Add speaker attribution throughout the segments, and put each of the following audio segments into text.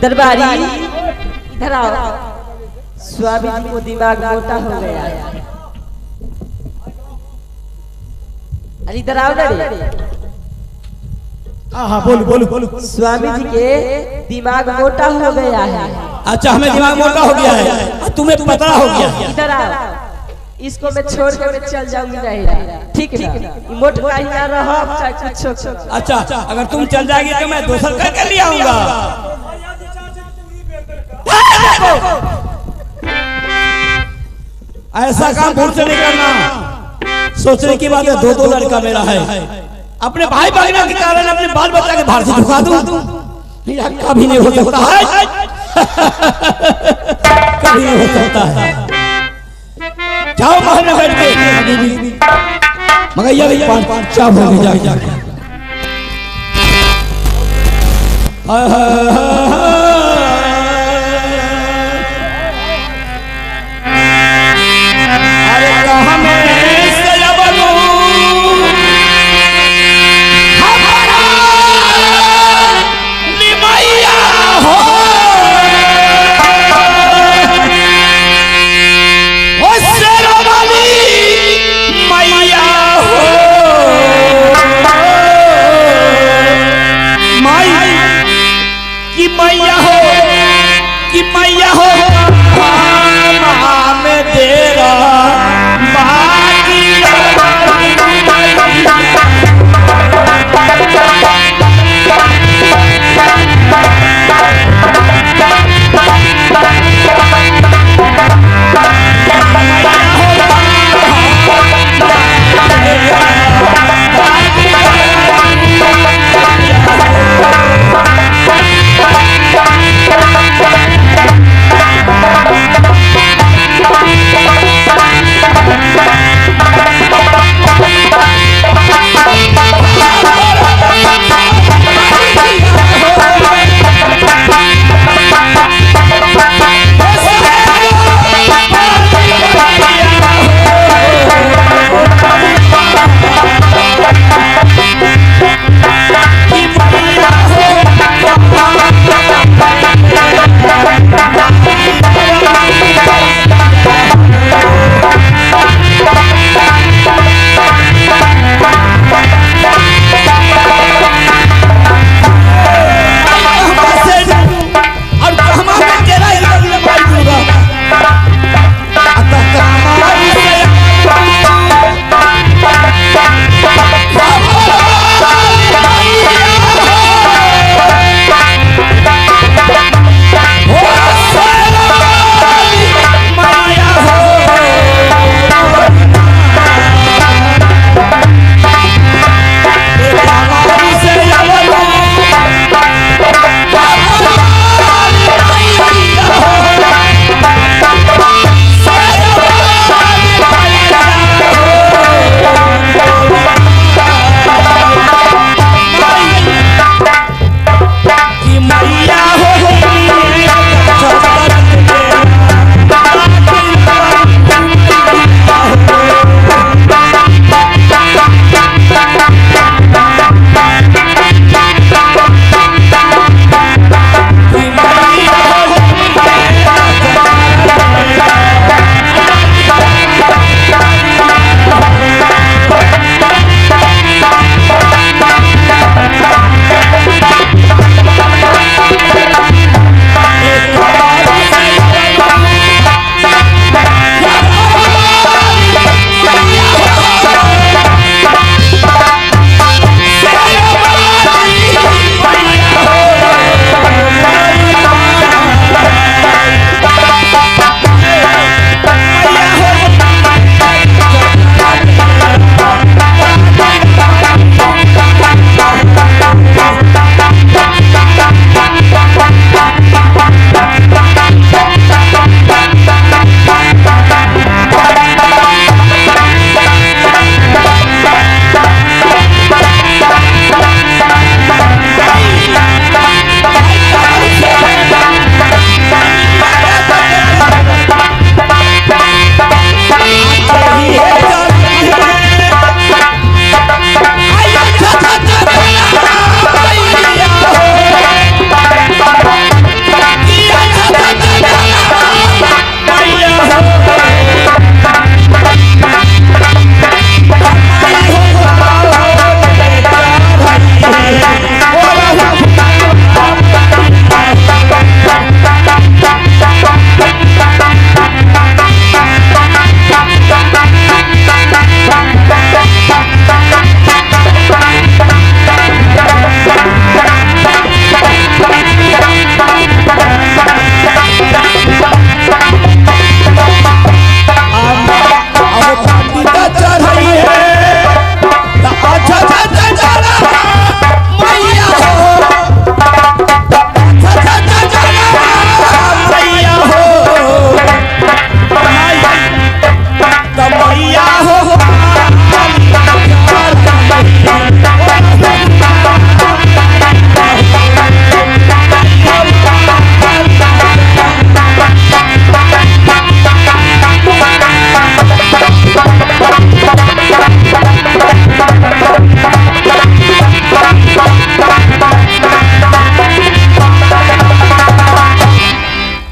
Speaker 1: दरबारी इधर आओ। स्वामी जी को दिमाग मोटा हो गया है। अरे इधर आओ ना रे।
Speaker 2: हाँ बोलो।
Speaker 1: स्वामी जी के दिमाग मोटा हो गया है।
Speaker 2: अच्छा हमें दिमाग मोटा हो गया है, तुम्हें पतला हो गया।
Speaker 1: इधर आओ। इसको मैं छोड़ के मैं चल जाऊंगी नहीं, ठीक है? मोट का ही ना रहो चाहे कुछ।
Speaker 2: अच्छा अगर तुम चल जाएगी तो मैं दूसर करके ले आऊंगा। ऐसा काम भूल से नहीं करना। सोचने की बात है, दो लड़का मेरा है। अपने भाई बहना के कारण अपने बाल बच्चा के भार से झुका दूं, कभी नहीं हो सकता है। कभी नहीं हो सकता है। जाओ महल में बैठ के मगर ये पांच चाव हो गई जाके। अरे कहाँ में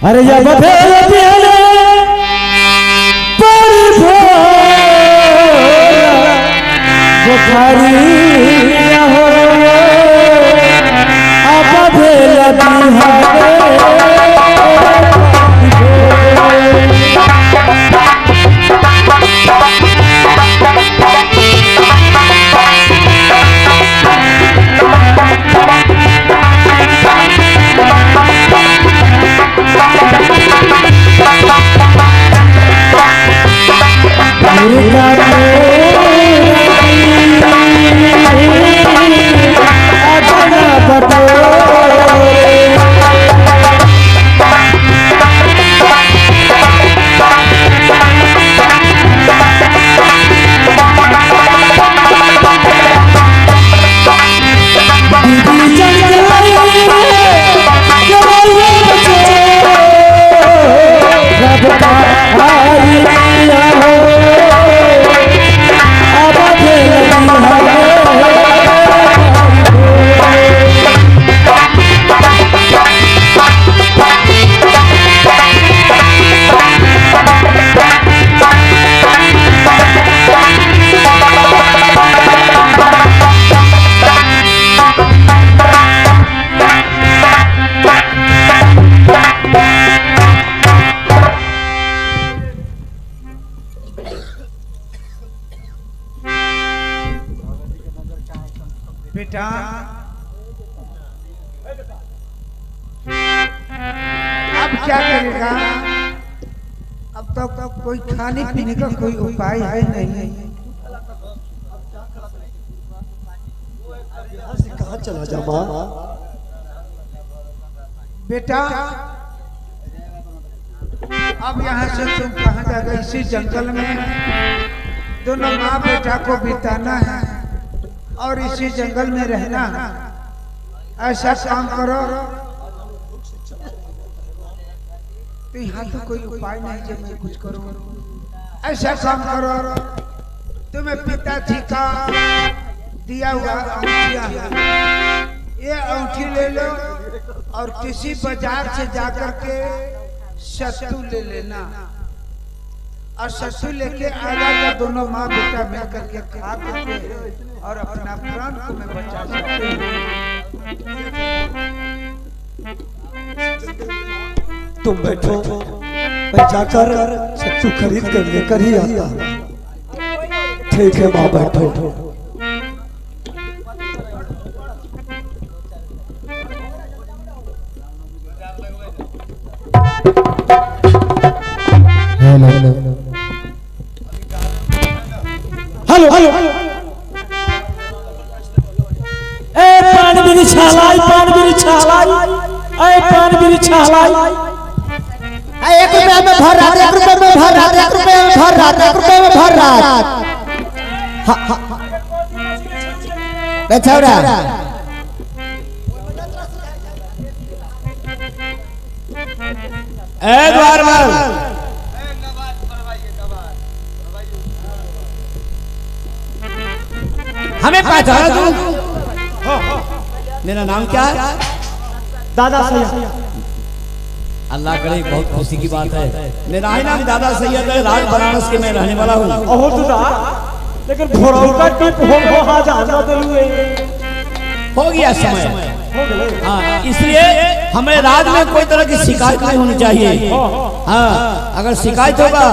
Speaker 3: अरे जब भेल पियले पर बुखारिया हो अब भेल बिहारे
Speaker 4: बेटा अब क्या करेगा? अब तो कोई खाने पीने का कोई उपाय है नहीं।
Speaker 5: कहाँ चला जा माँ?
Speaker 4: बेटा अब यहाँ से तुम कहाँ जाएगा? इसी जंगल में दोनों माँ बेटा को बिताना है और इसी जंगल में रहना। ऐसा काम करो तो यहाँ तो कोई उपाय नहीं जब मैं कुछ करूँ। ऐसा काम करो, तुम्हें पिताजी का दिया हुआ अंगूठियाँ है, ये अंगूठी ले लो और किसी बाजार से जाकर के सत्तू ले लेना और सत्तू लेके आएगा तो दोनों माँ बेटा मिल करके खा करके और अपना प्राण को मैं बचा सकती हूँ।
Speaker 5: तुम बैठो, मैं जाकर सत्तू खरीद कर लेकर ही आता। ठीक है माँ, बैठो।
Speaker 3: हेलो हेलो ए पान बिरी छालाई, पान बिरी छालाई, ए पान बिरी छालाई।
Speaker 6: 1 रुपया में भर रात, 1 रुपया में भर रात, 1 रुपया में भर रात, 1 रुपया में भर रात। बेचौड़ा
Speaker 2: ए द्वारपाल, हमें पहचाना तू? मेरा नाम क्या है?
Speaker 3: दादा सैयद।
Speaker 2: अल्लाह करे, बहुत खुशी की बात है। मेरा ही नाम दादा सैयद है, राज बनारस के मैं रहने वाला हूँ।
Speaker 3: ओहो तुदा, लेकिन भोरौका टिप हो आज आजा दिलुए
Speaker 2: हो गया समय।
Speaker 3: हो गए।
Speaker 2: हाँ, इसलिए हमें राज में कोई तरह की शिकायत नहीं होनी चाहिए। हाँ, अगर शिकायत होगा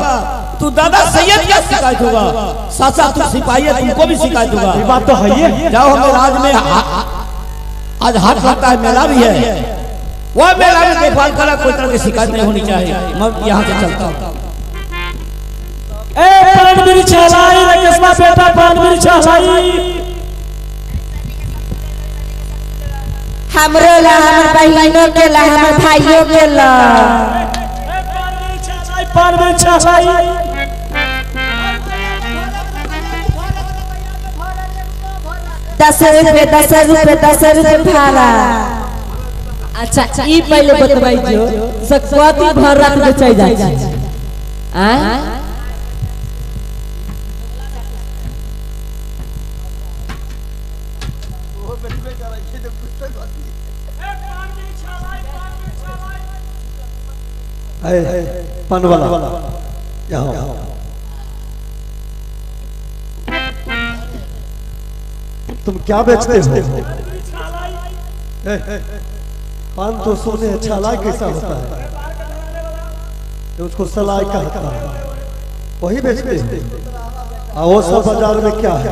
Speaker 2: तो दादा सैयद क्या शिकायत होगा, साथ साथ तू सिपाही है, तुमको भी शिकायत होगा।
Speaker 3: ये बात तो है ही।
Speaker 2: जाओ, हमें राज में आज हाट लगता है, मेला भी है, वो मेला में देखभाल करा, कोई तरह की शिकायत नहीं होनी चाहिए। मैं यहाँ से चलता हूँ।
Speaker 3: ए पान बिरी छालाई, रकेशवा बेटा पान बिरी छालाई।
Speaker 6: हमरो ला, हमर बहिनों के ला, हमर भाइयों के ला।
Speaker 3: पान बिरी छालाई।
Speaker 6: 10 रुपए 10 रुपए 10 रुपए भाड़ा।
Speaker 1: अच्छा ई पहले बतबाई जो सकवाती भर रात बेचाई जाय छै। आ
Speaker 5: पान वाला यहाँ तुम क्या बेचते हो? पान तो सोने छालाई कैसा होता है, तो उसको सलाई कहता है, वही बेचते हो। और वो सब बाजार में क्या है?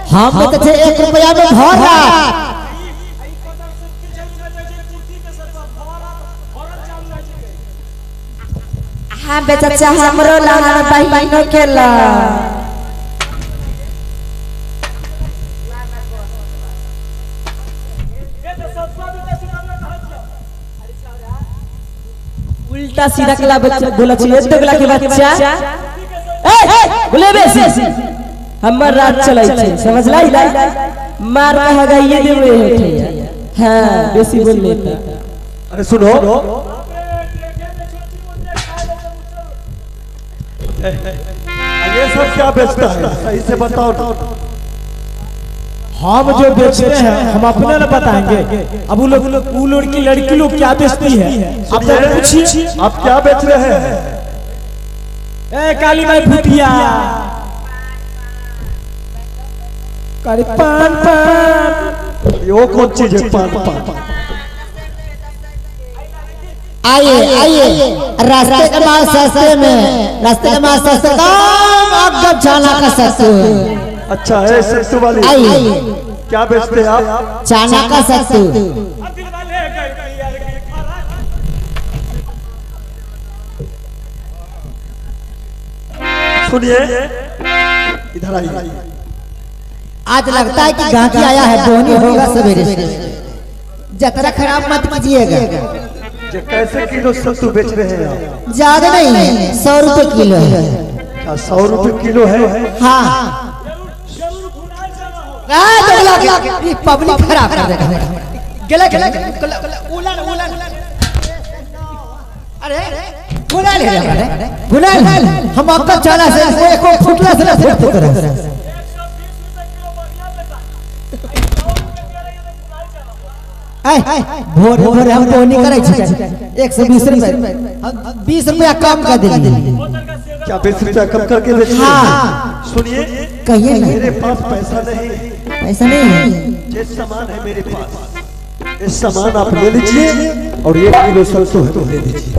Speaker 6: हम बेचते थे 1 रुपया में भर रात।
Speaker 1: हाँ बेचा हमरो लहार बहिनो के ला उल्टा सीधा कला बच्चा बोला छी तो कला के बच्चा ए बोले बेसी हमर रात चलै छै समझला ही मार कहा ये देवे है। हां बेसी बोल लेता।
Speaker 5: अरे सुनो, ये सब क्या बेचता है सही से बताओ ना।
Speaker 3: हम जो बेचते हैं हम अपने न बताएंगे। अब वो लड़की लोग क्या बेचती है आप तो पूछिए।
Speaker 5: आप क्या बेच रहे हैं?
Speaker 3: ए काली माई भुतिया करे पान पान।
Speaker 5: वो कौन चीज है पान पान?
Speaker 6: आइए रास्ते के माल सस्ते में, रास्ते के माल सस्ते दाम आपका चाना का सत्तू।
Speaker 5: अच्छा है सत्तू वाली।
Speaker 6: आइए
Speaker 5: क्या बेचते हैं आप?
Speaker 6: चाना का सत्तू।
Speaker 5: सुनिए इधर आइए।
Speaker 6: आज लगता है कि गांधी आया है, बोनी होगा सवेरे से। जतरा खराब मत कीजिएगा।
Speaker 5: कैसे किलो सत्तू बेच रहे हैं आप?
Speaker 6: ज्यादा नहीं है, 100 रुपए किलो है।
Speaker 5: 100 रुपए किलो है?
Speaker 6: हाँ पब्लिक खराब कर देगा। अरे गुलाल हम आपका चाला से एको फुटला से फुट रहे। भोर भोर हम तो नहीं करे 120 रुपए 20 रुपया कम कर देंगे।
Speaker 5: क्या 20 रुपया कम करके बेचते?
Speaker 6: हाँ
Speaker 5: सुनिए
Speaker 6: कहिए
Speaker 5: मेरे पास पैसा नहीं है।
Speaker 6: पैसा नहीं है?
Speaker 5: ये सामान है मेरे पास, इस सामान आप ले लीजिए और 1 किलो सत्तू है तो ले लीजिए।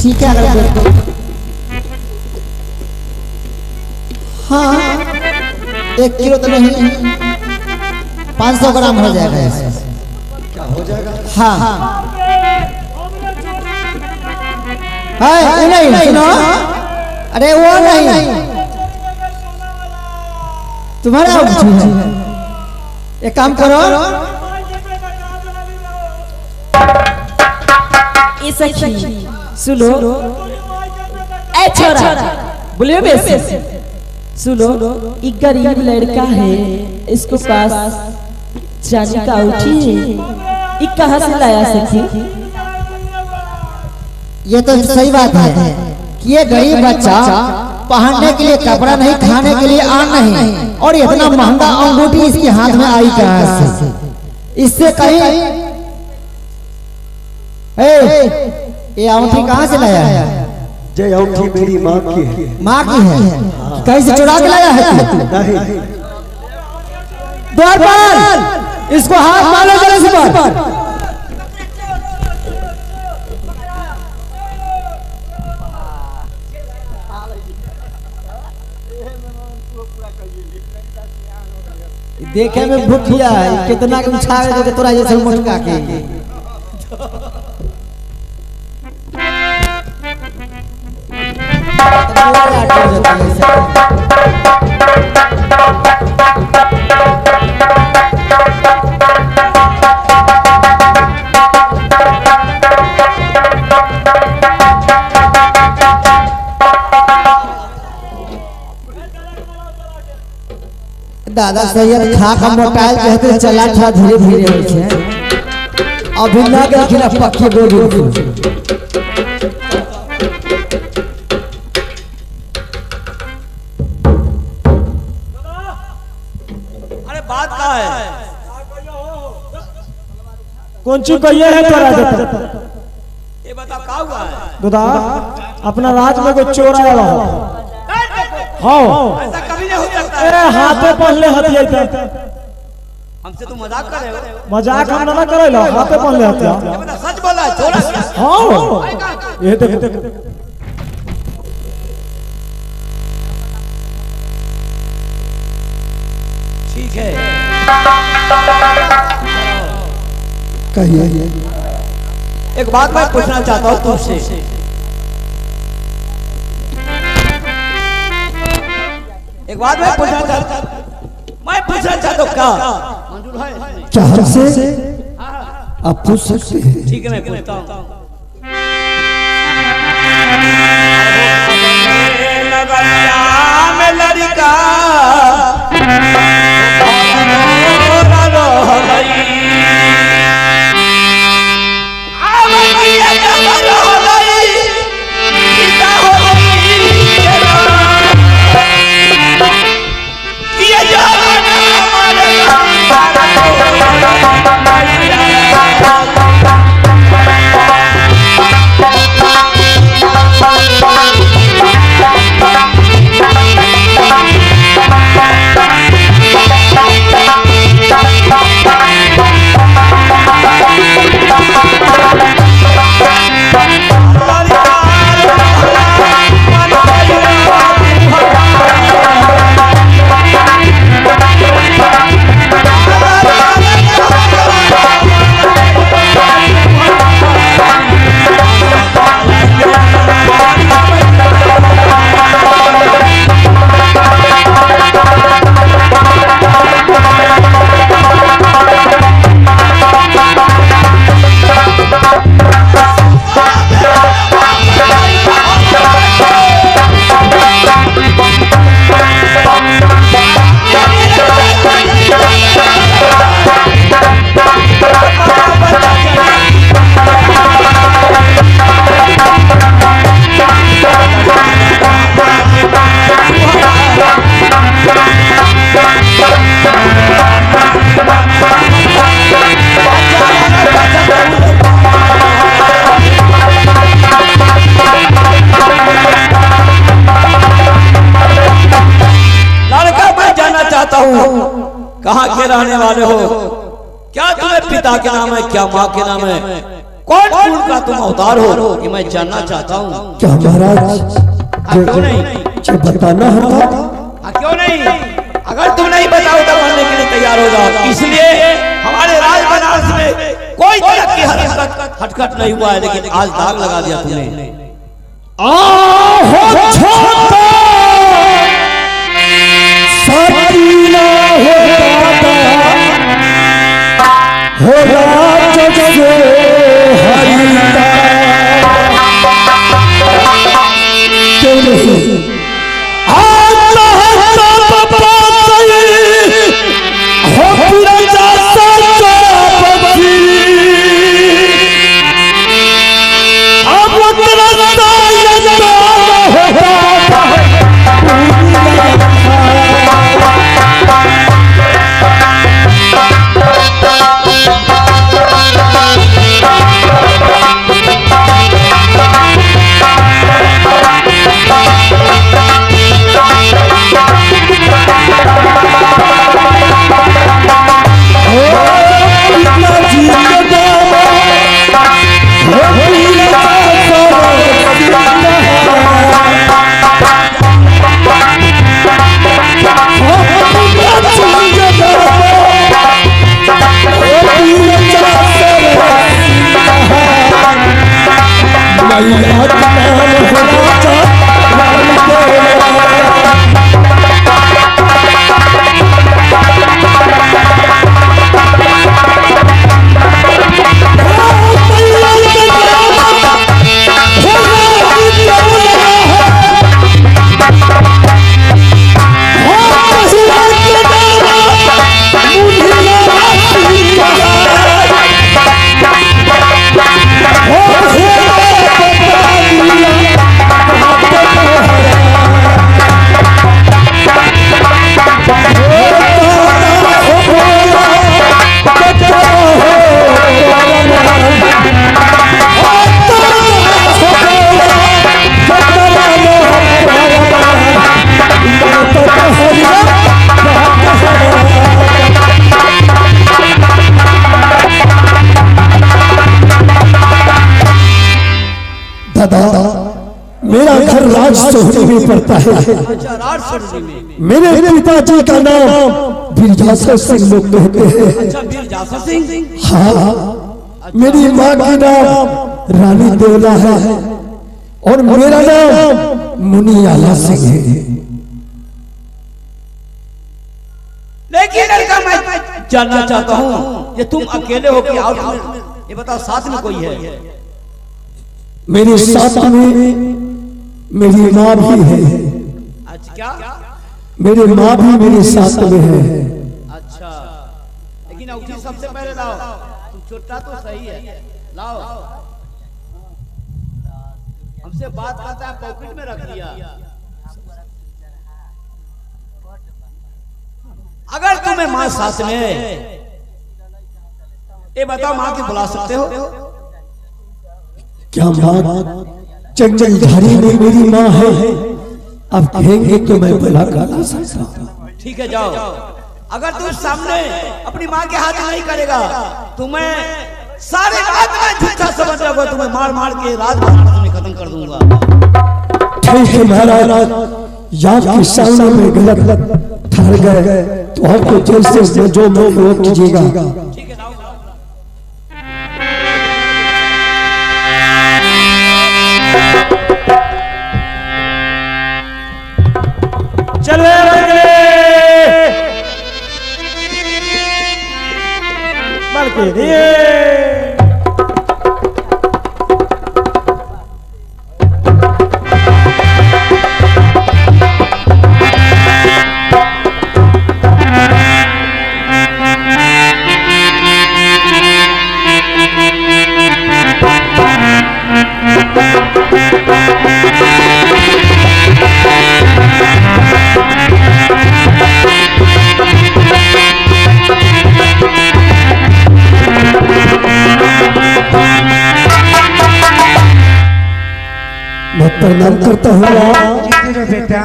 Speaker 6: ठीक है अगर हाँ 1 किलो तो नहीं 500 ग्राम हो जाएगा इसमें।
Speaker 5: क्या हो जाएगा?
Speaker 6: हाँ नहीं सुनो, अरे वो नहीं तुम्हारा एक काम करो,
Speaker 1: सुनो ए छोरा बोलिए बेसी सुनो, एक गरीब लड़का है, इसको पास चांदी का अंगूठी है, ये कहाँ से लाया सखी?
Speaker 6: ये तो सही बात है कि ये गरीब बच्चा पहनने के लिए कपड़ा नहीं, खाने के लिए अन्न नहीं, और इतना महंगा अंगूठी इसके हाथ में आई कहाँ से? इससे कहीं ये अंगूठी कहाँ से लाया है?
Speaker 5: ये अंगूठी मेरी माँ की है।
Speaker 6: माँ की है? कहीं से चुरा के लाया है?
Speaker 5: नहीं।
Speaker 6: द्वारपाल इसको हाथ मारो जरा से पर। देखे में भूखिया कितना के उछावे दे तोरा जैसे मोटका के। दादा सैयद खा का मोटाइल कहते चला था धीरे धीरे अभी ना देखिला पक्के गोली।
Speaker 2: अरे बात क्या है?
Speaker 3: कौन चीज कहिए है तो राजा
Speaker 2: ये बता का हुआ है
Speaker 3: दुदा अपना राज में कोई चोर आया रहा हाँ
Speaker 2: ऐसा कभी नहीं हो सकता
Speaker 3: ए हाथे पहले हथियार
Speaker 2: हमसे तुम मजाक कर रहे हो
Speaker 3: मजाक हम ना करे लो हाथे पहले हथियार
Speaker 2: ये बता सच बोला है चोरा क्या
Speaker 3: हाँ ये देखो
Speaker 2: ठीक है
Speaker 5: कहिए
Speaker 2: एक बात मैं पूछना चाहता हूँ तुमसे एक बात मैं पूछना चाहता हूँ क्या मंजूर है
Speaker 5: चाह से आप पूछ सकते हैं।
Speaker 2: ठीक है मैं पूछता हूँ में लड़का कहाँ के रहने वाले हो क्या तुम्हें पिता के नाम है क्या माँ के नाम है कौन कौन का तुम अवतार हो कि मैं जानना चाहता हूँ
Speaker 5: क्या महाराज
Speaker 2: क्यों नहीं
Speaker 5: जो बताना होगा
Speaker 2: क्यों नहीं अगर तुम नहीं बताओ तो मरने के लिए तैयार हो जाओ इसलिए हमारे राज बनारस में कोई तरह की हटखट नहीं हुआ है लेकिन आज दाग लगा दिया तुमने
Speaker 5: हो राज से हरिता राज सोहनी में पड़ता है।
Speaker 2: अच्छा, राज सोहनी में।
Speaker 5: मेरे पिताजी का नाम वीरजासर सिंह लोग कहते हैं।
Speaker 2: अच्छा, वीरजासर सिंह।
Speaker 5: हाँ, मेरी माँ का नाम रानी देवला है और मेरा नाम मुनियाला सिंह है।
Speaker 2: लेकिन लड़का मैं जानना चाहता हूँ, ये तुम अकेले हो कि और ये बताओ साथ में कोई है?
Speaker 5: मेरे साथ में मेरी माँ भी है।
Speaker 2: अच्छा, क्या?
Speaker 5: मेरी माँ भी मेरे साथ में है।
Speaker 2: अच्छा, लेकिन अंगूठी सबसे पहले लाओ। तुम छोटा तो सही है, लाओ। हमसे बात करता है, पॉकेट में रख दिया। अगर तुम्हें माँ साथ में, ये बताओ माँ की बुला सकते हो?
Speaker 5: क्या माँ जंगल झाड़ी में मेरी माँ है? अब कहेंगे तो मैं बुला कर ला सकता हूँ।
Speaker 2: ठीक है, जाओ। अगर तुम सामने अपनी माँ के हाथ नहीं करेगा, तुम्हें सारे रात में झूठा समझ रहा, तुम्हें मार मार के रात में खत्म कर दूंगा।
Speaker 5: ठीक है महाराज, यहाँ के सामने में गलत ठहर गए तो आपको जेल से जो मैं वो कीजिएगा।
Speaker 2: ठीक है,
Speaker 3: चले बल्कि
Speaker 5: मैं प्रणाम करता हूँ।
Speaker 4: तेरा बेटा।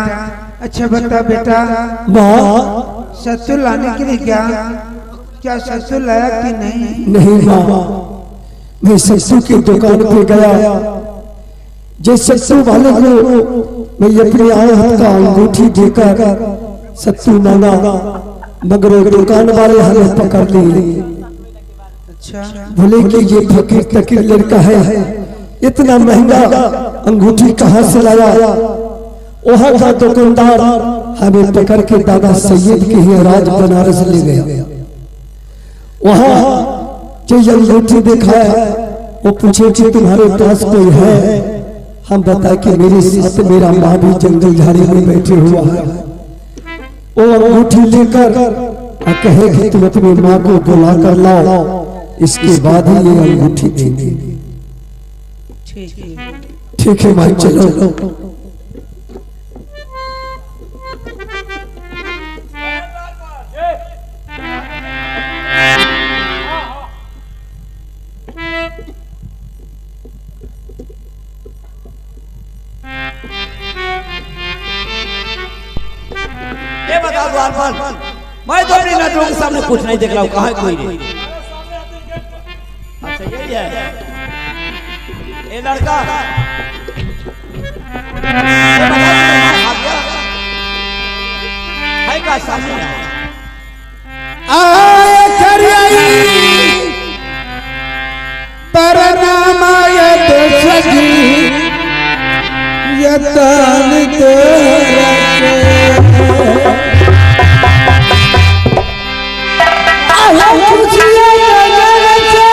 Speaker 4: अच्छा बता बेटा,
Speaker 5: माँ
Speaker 4: सत्तू लाने के लिए क्या सत्तू लाया कि नहीं?
Speaker 5: नहीं माँ, मैं सत्तू की दुकान पे गया, जिस सत्तू वाले को मैं अपने आए हाथ का अंगूठी देकर सत्तू मांगा, मगर वो दुकान वाले हमें पकड़ लिए।
Speaker 4: अच्छा,
Speaker 5: बोले कि ये फकीर तकीर लड़का है, इतना महंगा अंगूठी कहाँ से लाया? वहां का दुकानदार हमें पकड़ के दादा सैयद के ही राज बनारस ले गया। वहां जो अंगूठी दिखाया, वो पूछे कि तुम्हारे पास कोई है? हम बताए कि मेरे साथ मेरा माँ भी जंगल झाड़ी में बैठे हुआ है। वो अंगूठी लेकर कहे कि तुम अपनी माँ को बुला कर लाओ, इसके बाद ही ये अंगूठी देंगे। ठीक है भाई, चलो।
Speaker 2: ये बता द्वारपाल, मैं तो अपनी नजरों के सामने कुछ नहीं देख रहा हूँ, कहाँ है कोई नहीं? अच्छा, यही है ये लड़का। है का सामने
Speaker 4: आए करियाई परनामायत सजी यतन तेरे आया खुशियाँ नजर से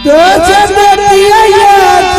Speaker 4: दोस्त दिया याद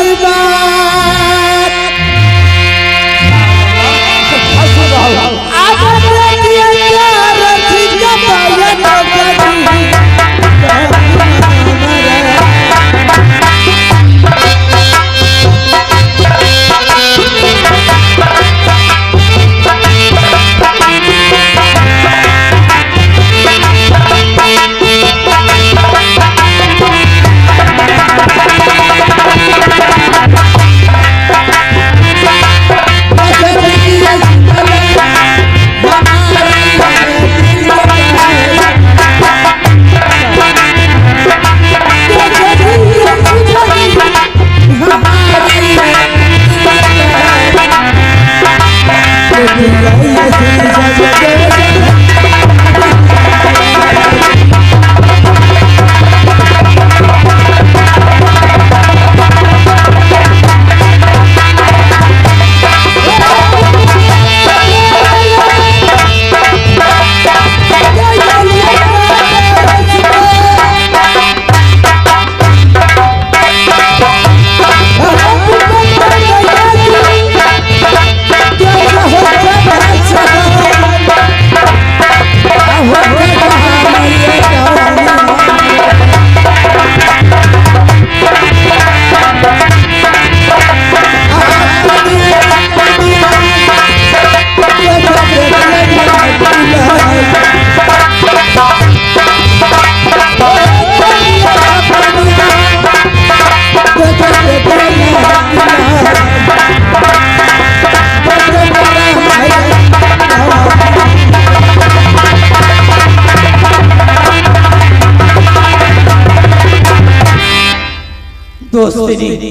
Speaker 2: दोस्ती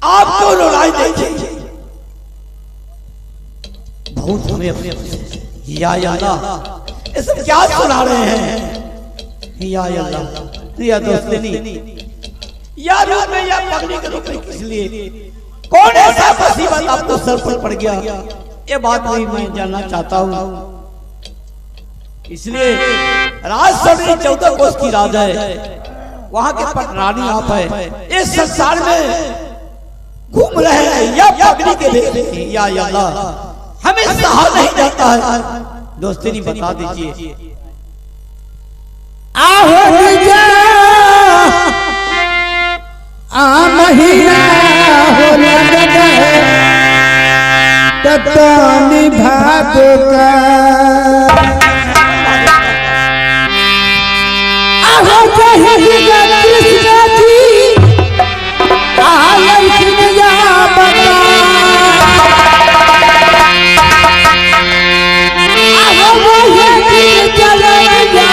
Speaker 2: आप दोनों राय देखिए, बहुत हमें अपने या अल्लाह ये सब क्या सुना रहे हैं। या अल्लाह या दोस्ती या रूप में या पगड़ी के रूप में किस लिए, कौन ऐसा मुसीबत आपको सर पर पड़ गया, ये बात नहीं मैं जानना चाहता हूँ। इसलिए राज सोनी 14 कोस की राज है, वहां के पटरानी आप है, इस संसार में घूम रहे हैं या पगड़ी के भेष में। या अल्लाह हमें सहा नहीं जाता है, दोस्ती नहीं बता दीजिए।
Speaker 4: महीना हो लगता है ततानी भादो का, आहो कहेगा कृष्ण जी आलम दुनिया बता, आहो वही दिन चले या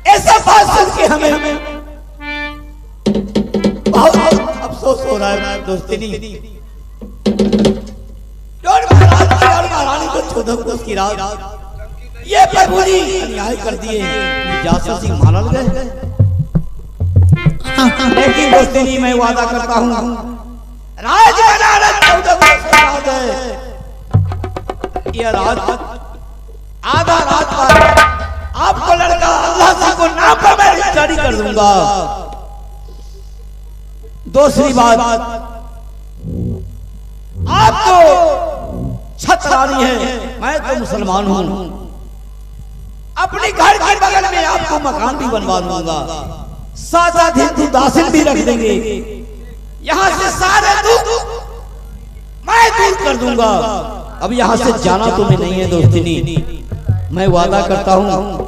Speaker 2: ऐसा बात सुन के हमें बहुत अफसोस हो रहा है। दोस्ती महारानी को 14 कोस की रात ये प्रभु जी अन्याय कर दिए, जासूसी मारल गए। लेकिन दोस्ती मैं वादा करता हूँ राज बनारस 14 कोस की रात है, ये राज आधा रात पर आपको लड़का अल्लाह से को नाम पर मैं जारी कर दूंगा। दूसरी बात आप तो छतरानी है, मैं तो मुसलमान हूं, अपने घर के बगल में आपको मकान भी बनवा दूंगा, साथ साथ हिंदू दासिल भी रख देंगे, यहां से सारे दुख मैं दूर कर दूंगा। अब यहां से जाना तुम्हें नहीं है दोस्ती, मैं वादा करता हूं।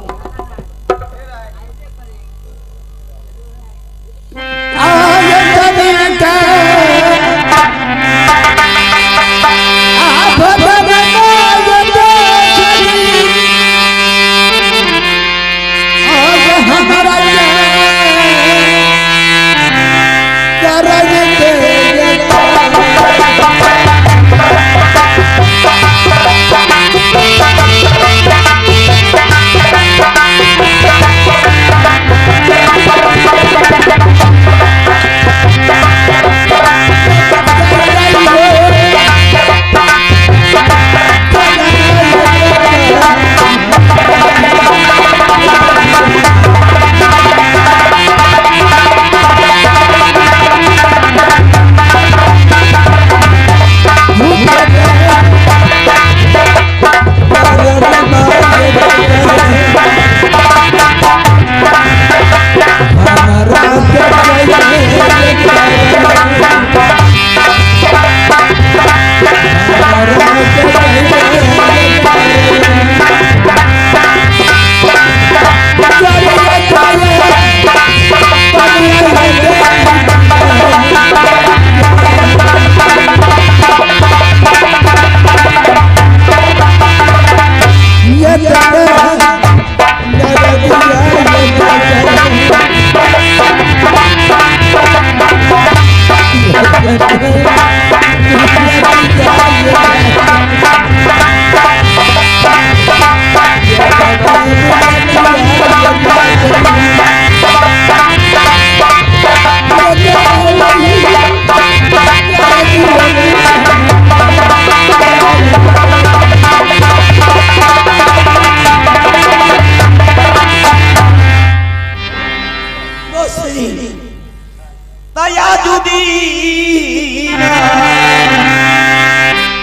Speaker 2: तयाजुदीन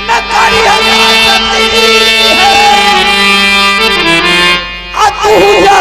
Speaker 2: न करिया सकती है अतुजा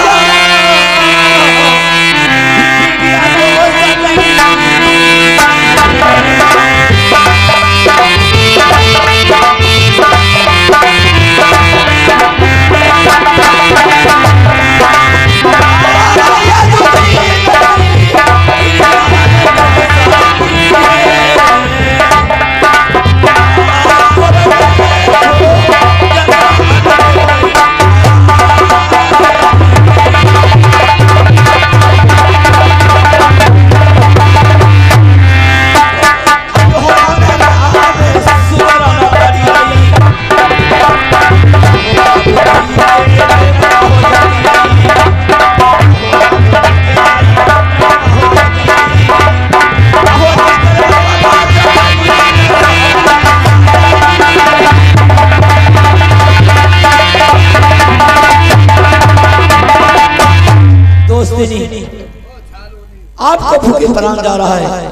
Speaker 2: आपको भूखे प्राण जा रहा है,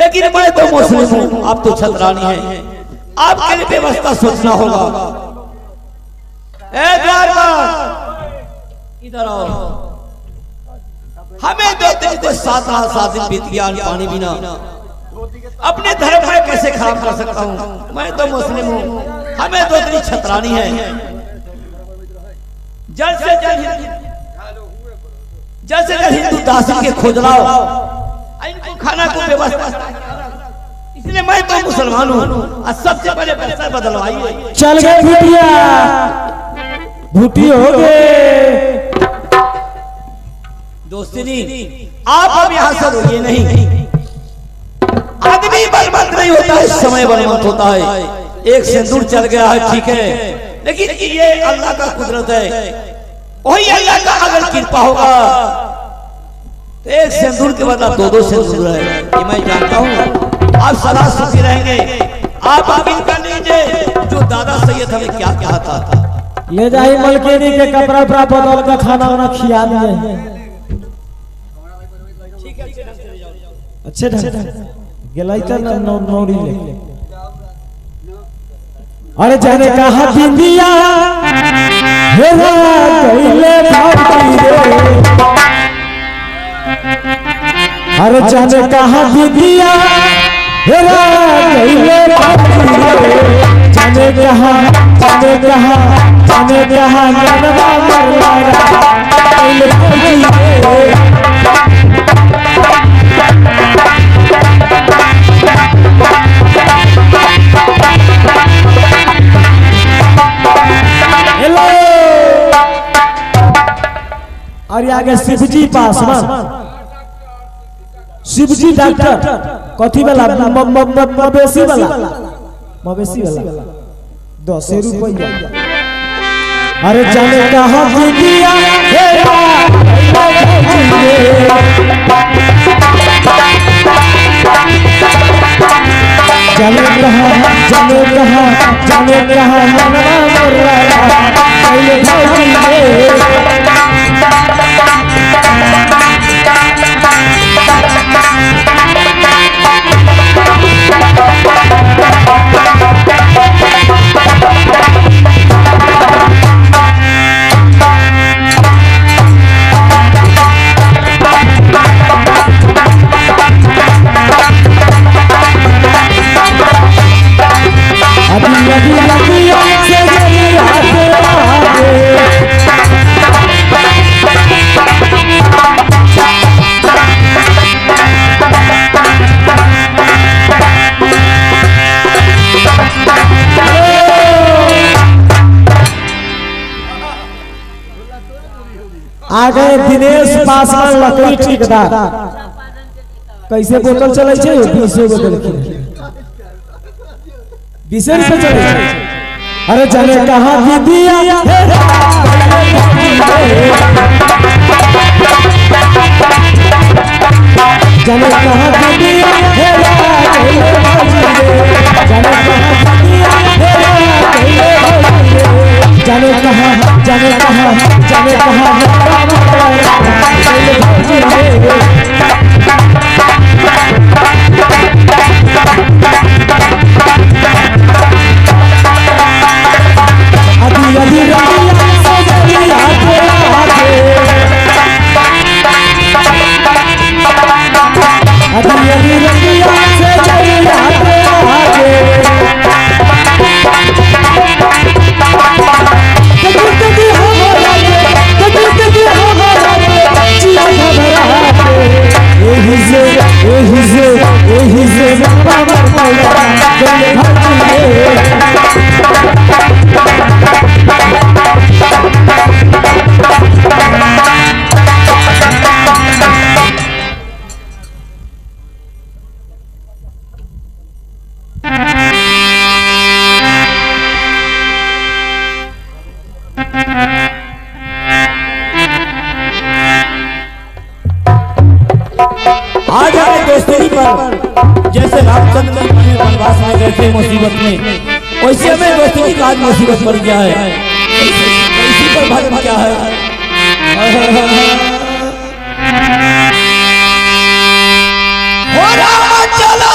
Speaker 2: लेकिन मैं तो मुस्लिम हूँ, आप तो छतरानी हैं, आपके लिए व्यवस्था सोचना होगा। इधर आओ, हमें 2 दिन को 7 दिन बीत गया पानी बिना, अपने धर्म में कैसे खराब कर सकता हूँ? मैं तो मुस्लिम हूँ, हमें 2 दिन छतरानी है। जल्द से जल्द हिंदू दासी के खोज लाओ, इनको खाना को व्यवस्था, इसलिए मैं तो मुसलमान हूँ। सबसे पहले पैसा बदलवाइए।
Speaker 3: चल गए भूटिया, भूटी हो गए।
Speaker 2: दोस्ती आप अब यहाँ से रोइए नहीं, आदमी बलवंत नहीं होता है, समय बलवंत होता है। एक सिंदूर चल गया है, ठीक है, लेकिन ये अल्लाह का कुदरत है। वही अल्लाह का अगर कृपा होगा तो एक सिंदूर के बाद 2 सिंदूर है, ये मैं जानता हूँ। आप सदा सुखी रहेंगे। आप यकीन कर लीजिए, जो दादा सैयद हमें क्या कहा था,
Speaker 3: ले जाए मलकेनी के कपड़ा उपड़ा बदल का खाना वाना खिला दिए। अच्छे ढंग से गेलाई का नौरी ले। अरे जाने कहा बिंदिया हेरा कइले भाती रे, अरे जाने कहा बिंदिया हेरा कइले भाती रे, जाने कहा ननवा मरला कइले भाती रे। और आगे शिवजी पासवान, शिवजी डॉक्टर कथी वाला मवेशी वाला 10 रुपया। अरे जाने कहा दिया जाने कहा मनवा मरला कइले भाती रे। आ गए दिनेश पासवान लकड़ी ठेकेदार। कैसे बोतल चले छे? 20 बोतल की 20 रुपए चले। अरे जाने कहा दिया जाने कहा दिया जाने कहा
Speaker 2: आज हमें दोस्ती पर जैसे रामचंद्र जी वनवास में गए थे मुसीबत में, वैसे हमें दोस्ती का आज मुसीबत पड़ गया है। इसी पर भाग क्या है। हो राम चला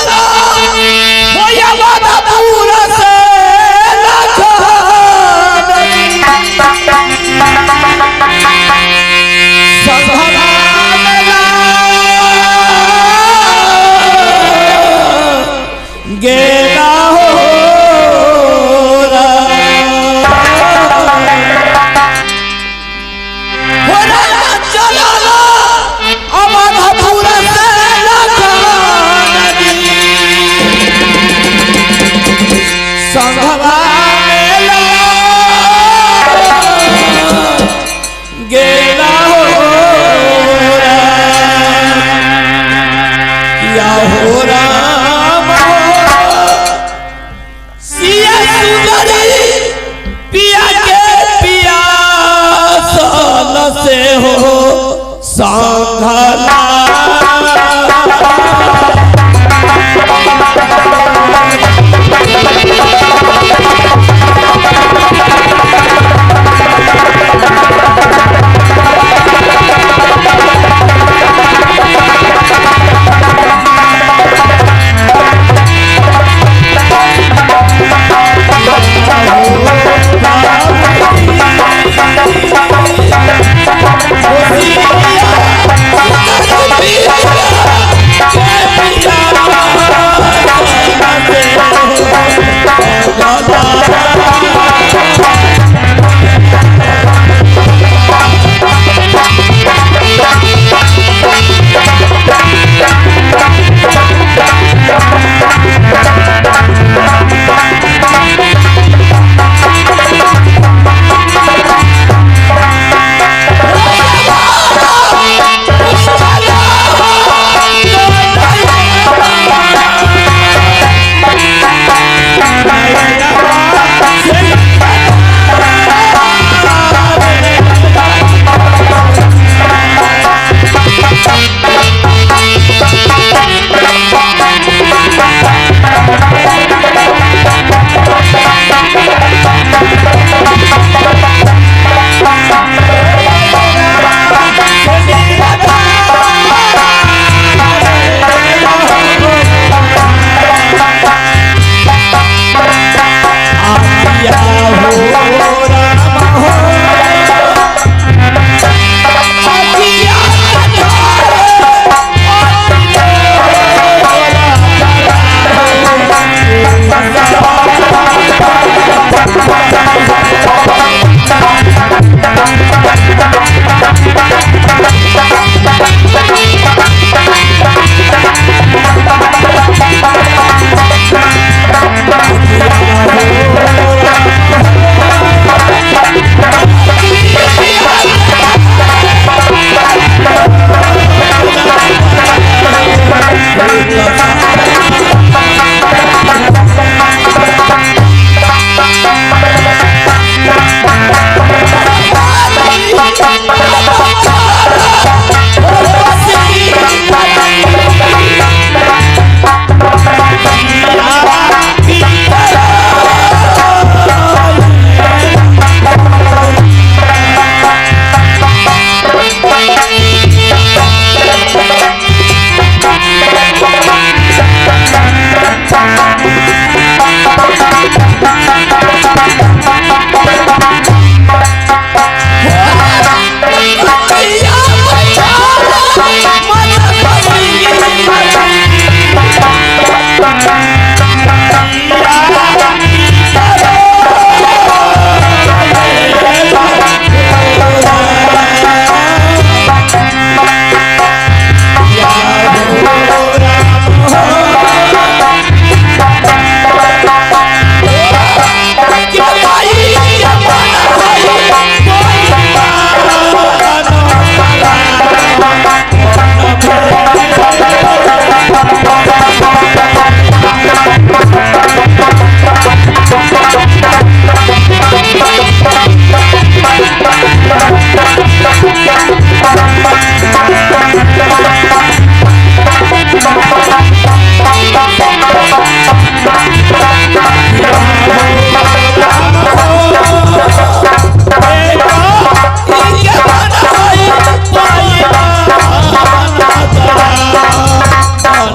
Speaker 2: हो या वादा पूरा से गेला हो चला अब पूरा संघवा गेला हो क्या हो राम सिया सुंदरी पिया के पिया सल से हो संघला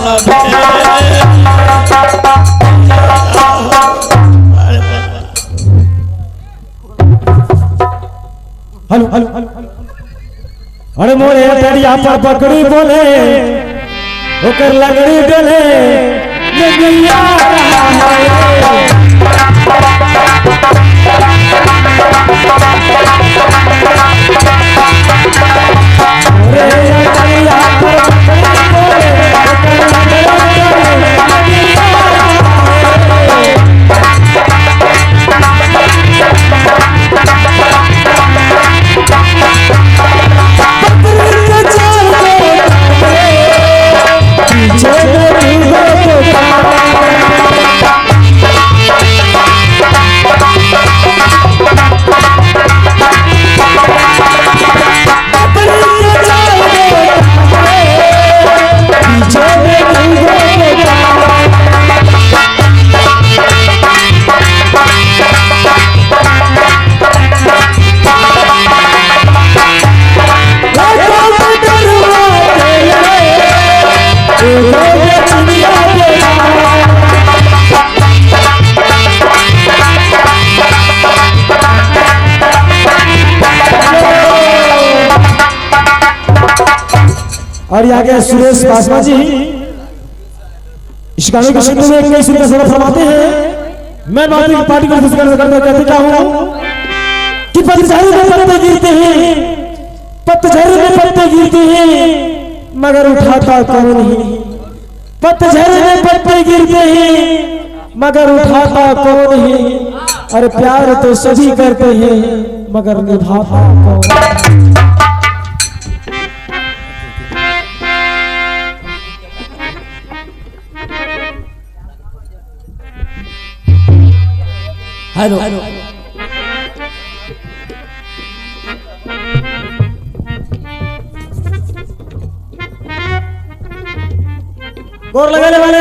Speaker 3: हेलो हेलो अरे मोरे तरिया पर पकड़ी बोले ओकर लगड़ी डले नदिया रहा है मोरे तरिया पर पकड़ी बोले ओकर लगड़ी डले नदिया रहा है और आगे सुरेश पासवान जी इस गाने के शब्दों में कई सुंदर सवाल फरमाते हैं। मैं नौकरी पार्टी को करता कहते क्या हूँ कि पतझड़ में पत्ते गिरते हैं, पतझड़ में पत्ते गिरते हैं मगर उठाता कौन नहीं, पतझड़ में पत्ते गिरते हैं मगर उठाता कौन नहीं। अरे प्यार तो सभी करते हैं मगर निभाता कौन।
Speaker 2: हेलो
Speaker 3: गोर लगाने वाले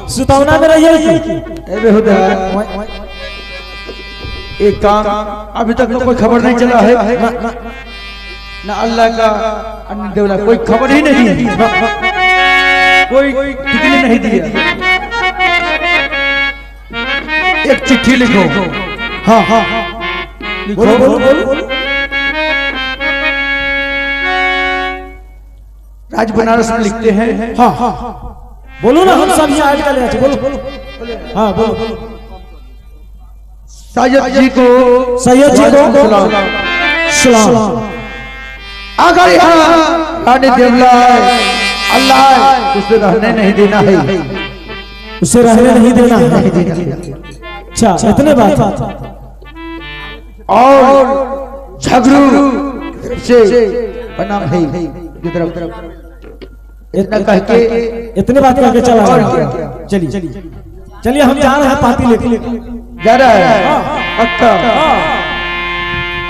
Speaker 3: सुतावना में रहिए।
Speaker 4: एक काम अभी तक तो कोई खबर नहीं चला है ना अल्लाह का अन्य देवला कोई खबर ही नहीं दी, कोई टिकली नहीं दिया। एक चिट्ठी लिखो।
Speaker 3: हाँ हाँ बोलो बोलो बोलो।
Speaker 4: राज बनारस में लिखते हैं।
Speaker 3: हाँ हाँ बोलो ना, हम सब यहाँ आजकल हैं। बोलो बोलो। हाँ बोलो।
Speaker 4: सैयद जी को
Speaker 3: सलाम।
Speaker 4: अगर यहाँ रानी देवला अल्लाह उसे रहने नहीं देना है,
Speaker 3: उसे रहने नहीं देना है। अच्छा इतने बात
Speaker 4: और झगड़ू से बना है इतना कह के
Speaker 3: इतने बात करके चला। चलिए हम जा रहे हैं पार्टी लेके
Speaker 4: जा रहा है। अच्छा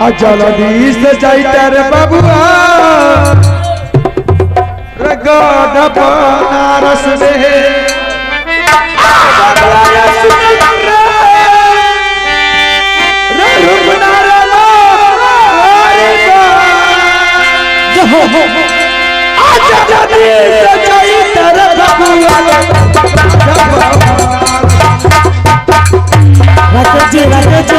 Speaker 4: अजला दी से जाइता रे बाबूआ रगड़ बनारस में
Speaker 3: राकेश जी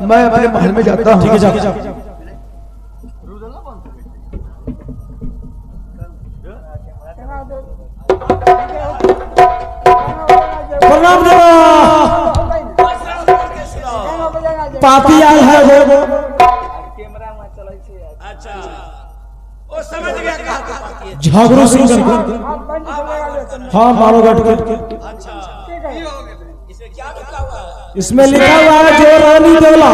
Speaker 5: मैं अपने महल में जाता हूँ।
Speaker 3: ठीक है जाओ। प्रणाम देवा। पापी आए है वो।
Speaker 2: अच्छा वो समझ गया कहाँ का पाती है।
Speaker 3: झागरू सिंह करके। हाँ मारो गट के।
Speaker 2: अच्छा इसमें क्या लिखा हुआ है?
Speaker 3: इसमें लिखा हुआ है जो रानी देवला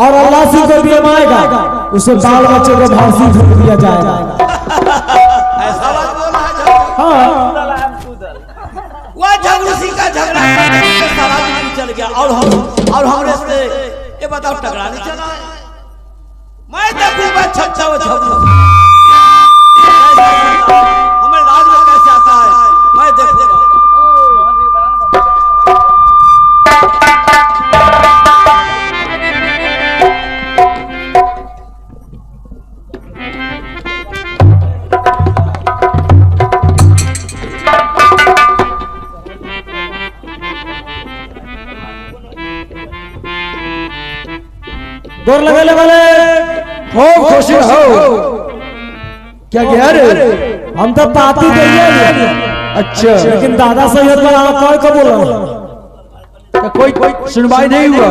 Speaker 3: और अल्लाह सिंह को भी माएगा उसे बाल बच्चे को फांसी ठोक दिया जाएगा।
Speaker 2: ऐसा बात बोल रहा है।
Speaker 3: हाँ
Speaker 2: वह झगड़ू सिंह का झगड़ा सारा दिन चल गया और हमरे से ये बताओ टकराने चला है। मैं देखूंगा अच्छा वो झगड़ू हमारे राज में कैसे आता है मैं देखूंगा।
Speaker 3: दौड़ लगे वाले
Speaker 5: हो खुश हो। क्या कह रहे?
Speaker 3: हम तो पाती गई।
Speaker 5: अच्छा
Speaker 3: लेकिन दादा सैयद का कौन बोला
Speaker 5: कोई सुनवाई नहीं हुआ।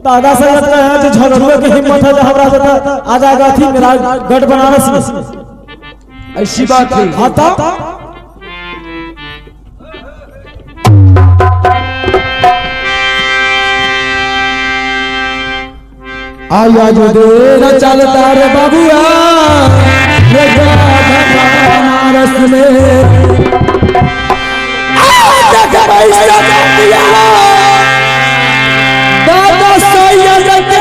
Speaker 3: दादा सैयद का है जो झगड़ुए की हिम्मत है जो हमरा देता आ जाएगा थी मेरा गढ़ बनारस में।
Speaker 5: ऐसी बात है।
Speaker 3: हाँ तो
Speaker 5: आया जो देर चलता रे बाबुआ बनारस में दादा सैयद के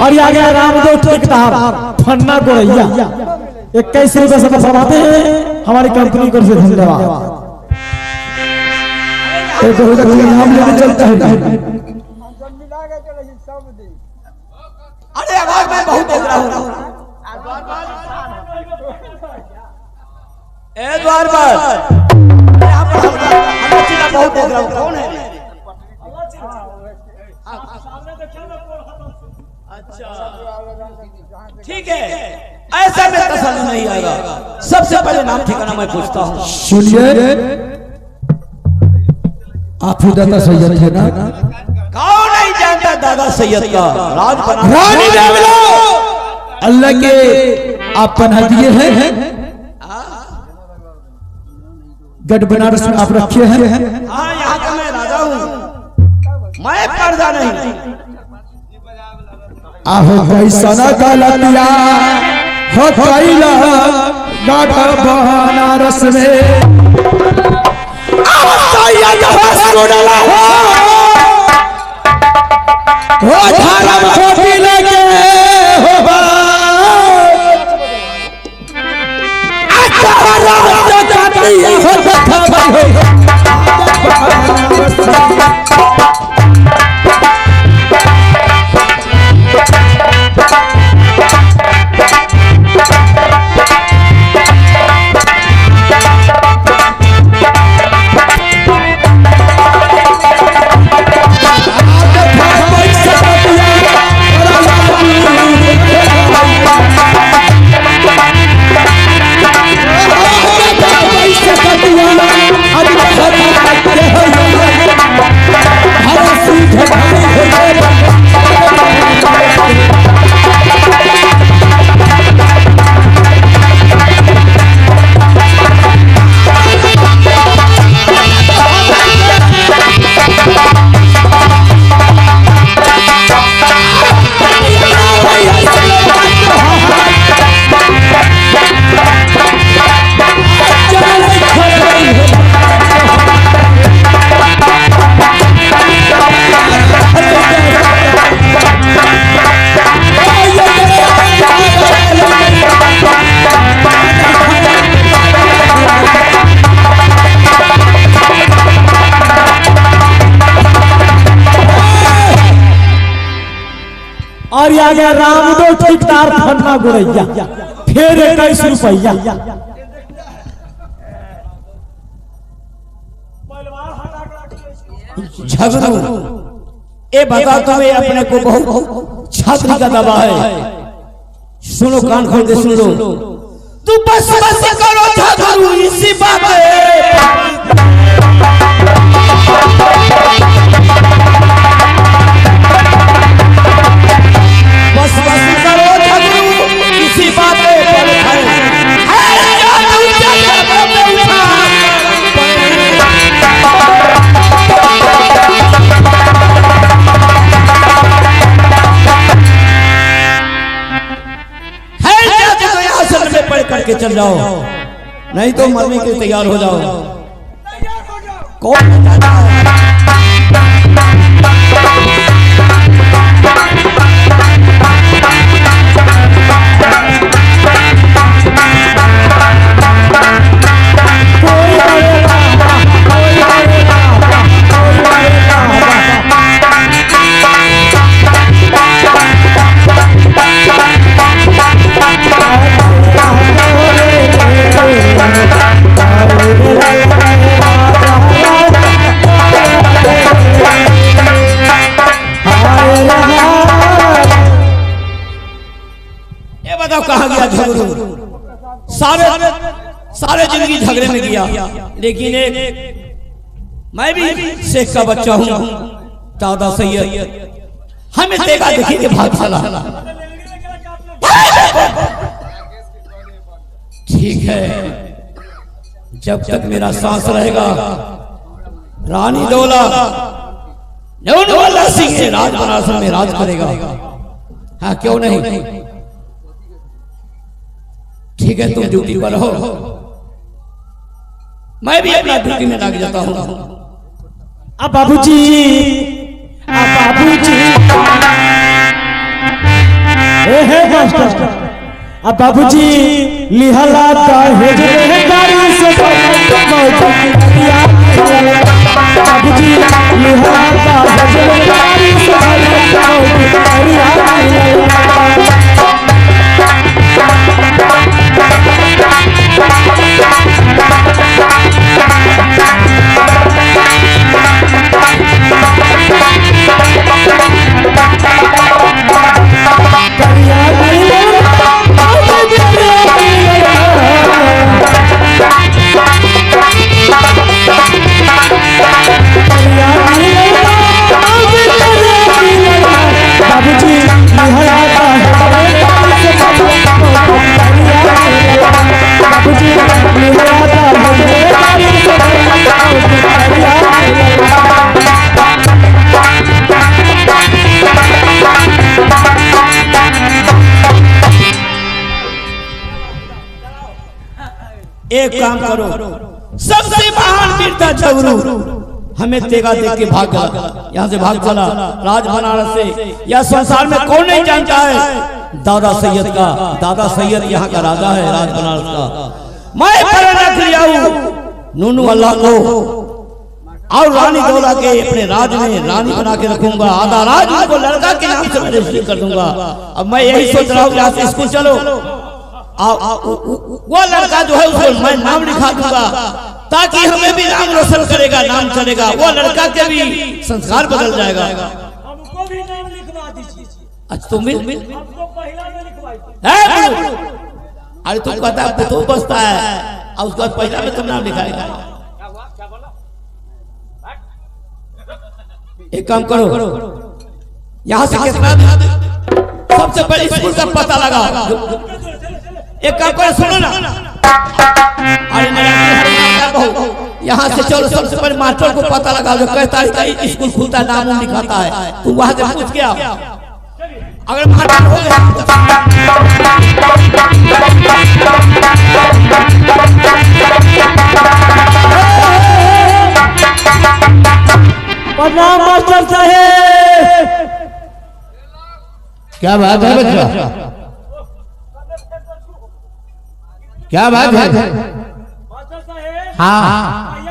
Speaker 3: और ये आ गया रामदेव ठेकेदार फन्ना गोरैया 21 रुपए से फरमाते हैं हमारी कंपनी को से धन्यवाद।
Speaker 5: नाम लेके चलता है।
Speaker 2: अरे आवाज मैं बहुत देख रहा हूँ। ए द्वार पर बहुत देख रहा हूँ। कौन है? अच्छा ठीक है ऐसा में तसल्ली नहीं आएगा। सबसे पहले नाम ठिकाना मैं पूछता हूँ।
Speaker 5: सुनिए आप ही दादा सैयद है ना?
Speaker 2: कौन नहीं जानता दादा सैयद का राज बना
Speaker 5: रानी देवला अल्लाह के आप पनाह दिए हैं। गढ़ बनारस में आप रखे हैं।
Speaker 2: हाँ यहाँ का मैं राजा हूँ मैं पर्दा नहीं।
Speaker 5: आहो कैसा ना गलतिया हो कैला गढ़ बनारस में हो धर्म छोटी लगे हो
Speaker 3: गया राम दो ठेकेदार फन्ना गुड़ैया फिर 21 रुपया।
Speaker 2: झगड़ू ए बता तुम्हें अपने को बहुत छात्री का दबा है। सुनो कान खोल के सुन लो। तू बस बस करो झगड़ू इसी बात बस बस करो झगड़ू इसी बात करके चल जाओ, नहीं तो मरने के तैयार हो जाओ। कौन जाता है? कहा गया झगड़ू? सारे जिंदगी झगड़े में गया, लेकिन मैं भी शेख का बच्चा हूं। दादा सैयद हमें देखा देखी के भाग चला। ठीक है, जब तक मेरा सांस रहेगा रानी दौला सिंह राज बनारस में राज करेगा। हाँ क्यों नहीं? ठीक है, तुम ड्यूटी पर रहो, मैं भी अपना ड्यूटी में लग जाता हूँ।
Speaker 3: अब बाबूजी, अब बाबूजी, अब बाबूजी लिहला दहेज में गाड़ी से बाबूजी लिहला दहेज में गाड़ी से
Speaker 2: एक काम करो, सबसे महान वीरता झगड़ू हमें तेगा देख के भाग गया, यहाँ से भाग चला राज बनारस से। यह संसार में कौन नहीं जानता है दादा सैयद का? दादा सैयद यहाँ का राजा है राज बनारस का। मैं प्रेरणा लिया हूँ नूनू अल्लाह को और रानी दौला के अपने राज में रानी बना के रखूंगा। आधा राज उनको लड़का के नाम से रजिस्ट्री कर दूंगा। अब मैं यही सोच रहा हूँ यहाँ से स्कूल चलो, वो लड़का जो है उसको मैं नाम लिखा दूंगा ताकि हमें भी नाम रोशन करेगा, नाम चलेगा। वो लड़का के भी संस्कार बदल जाएगा।
Speaker 3: हमको भी नाम लिखवा दीजिए।
Speaker 2: अच्छा तुम भी?
Speaker 3: हमको पहला में लिखवाइए।
Speaker 2: अरे तुम कहता है तो बसता है और उसका पहला में तुम नाम लिखाएगा। एक काम करो, यहाँ से कितना सबसे पहले स्कूल का पता लगा। एक काम करो, सुनो ना, अरे यहाँ से चलो सबसे पहले मास्टर को पता लगा जो कहता है स्कूल खुलता है नाम लिखाता है, तुम वहां से पूछ के आओ। अगर मास्टर हो गया
Speaker 3: प्रणाम मास्टर साहेब।
Speaker 2: क्या बात है बच्चा? क्या बात है?
Speaker 3: मास्टर साहेब,
Speaker 2: हाँ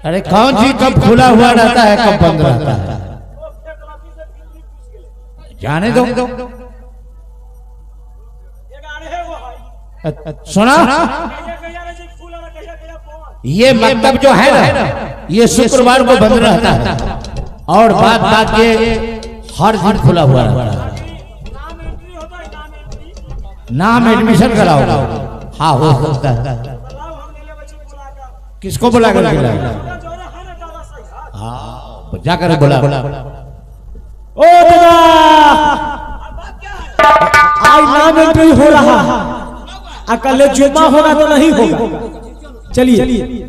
Speaker 7: अरे कौन सी कब खुला हुआ रहता है कब बंद रहता है?
Speaker 2: जाने दो। सुना, ये मकतब जो है ना, ये शुक्रवार को बंद रहता है और बात बात ये हर दिन खुला हुआ रहता है। नाम एडमिशन कराओ। हाँ हो सकता है। किसको बुला कर? हाँ जाकर बुला।
Speaker 3: ओ दादा, आज नाम एंट्री हो रहा, कल जुम्मा होगा तो नहीं होगा। चलिए।